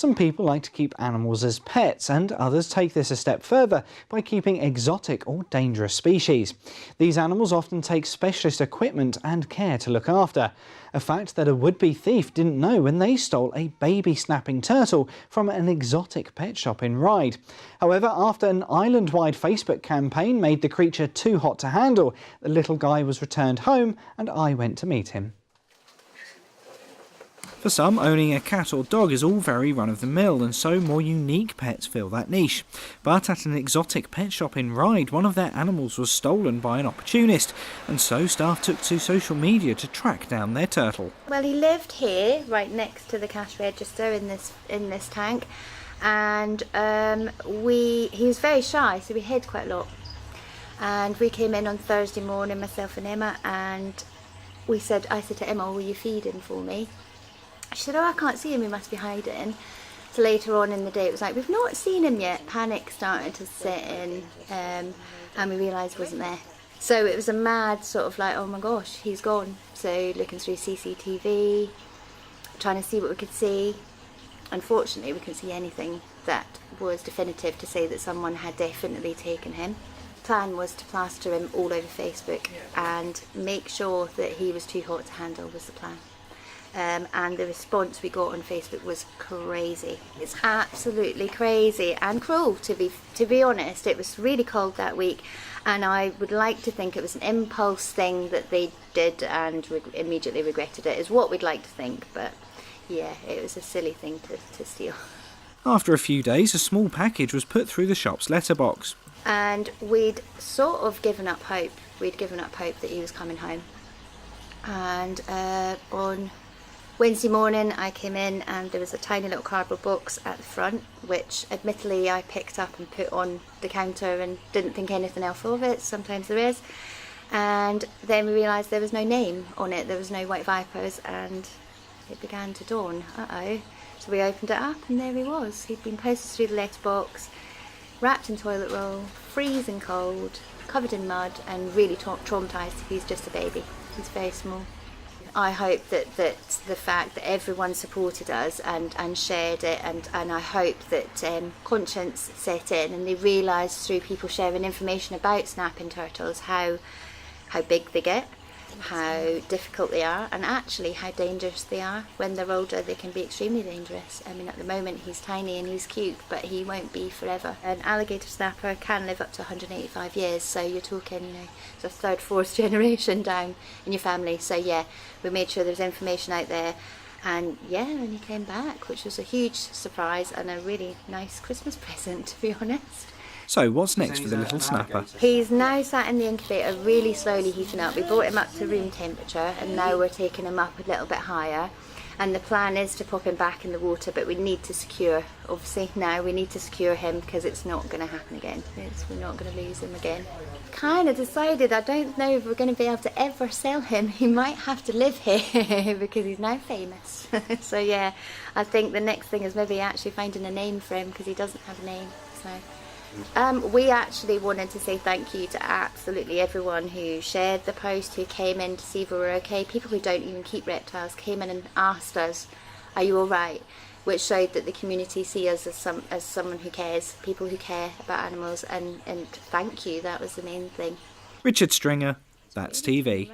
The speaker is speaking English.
Some people like to keep animals as pets, and others take this a step further by keeping exotic or dangerous species. These animals often take specialist equipment and care to look after, a fact that a would-be thief didn't know when they stole a baby snapping turtle from an exotic pet shop in Ryde. However, after an island-wide Facebook campaign made the creature too hot to handle, the little guy was returned home and I went to meet him. For some, owning a cat or dog is all very run-of-the-mill, and so more unique pets fill that niche. But at an exotic pet shop in Ryde, one of their animals was stolen by an opportunist, and so staff took to social media to track down their turtle. Well, he lived here, right next to the cash register in this tank, and he was very shy, so we hid quite a lot. And we came in on Thursday morning, myself and Emma, and I said to Emma, will you feed him for me? She said, oh, I can't see him, he must be hiding. So later on in the day it was like, we've not seen him yet. Panic started to set in, and we realised he wasn't there. So it was a mad sort of like, oh my gosh, he's gone. So looking through CCTV, trying to see what we could see. Unfortunately we couldn't see anything that was definitive to say that someone had definitely taken him. The plan was to plaster him all over Facebook and make sure that he was too hot to handle was the plan. And the response we got on Facebook was crazy. It's absolutely crazy and cruel, to be honest. It was really cold that week, and I would like to think it was an impulse thing that they did and immediately regretted it, is what we'd like to think, but yeah, it was a silly thing to steal. After a few days, a small package was put through the shop's letterbox. And we'd sort of given up hope. We'd given up hope that he was coming home. And on Wednesday morning I came in and there was a tiny little cardboard box at the front, which admittedly I picked up and put on the counter and didn't think anything else of it. Sometimes there is. And then we realised there was no name on it, there was no white vipers, and it began to dawn, uh-oh. So we opened it up and there he was. He'd been posted through the letterbox, wrapped in toilet roll, freezing cold, covered in mud, and really traumatised. He's just a baby. He's very small. I hope that the fact that everyone supported us and shared it, and I hope that conscience set in and they realised through people sharing information about snapping turtles how big they get, how difficult they are, and actually how dangerous they are. When they're older they can be extremely dangerous. I mean, at the moment he's tiny and he's cute, but he won't be forever. An alligator snapper can live up to 185 years, so you're talking, you know, it's a third, fourth generation down in your family. So yeah, we made sure there was information out there, and yeah, and he came back, which was a huge surprise and a really nice Christmas present, to be honest. So what's next for the little snapper? He's now sat in the incubator, really slowly heating up. We brought him up to room temperature and now we're taking him up a little bit higher. And the plan is to pop him back in the water, but we need to secure, obviously now we need to secure him because it's not going to happen again. We're not going to lose him again. Kind of decided, I don't know if we're going to be able to ever sell him. He might have to live here because he's now famous. So yeah, I think the next thing is maybe actually finding a name for him because he doesn't have a name. So. We actually wanted to say thank you to absolutely everyone who shared the post, who came in to see if we were okay. People who don't even keep reptiles came in and asked us, are you alright? Which showed that the community see us as someone who cares, people who care about animals, and thank you, that was the main thing. Richard Stringer, That's TV.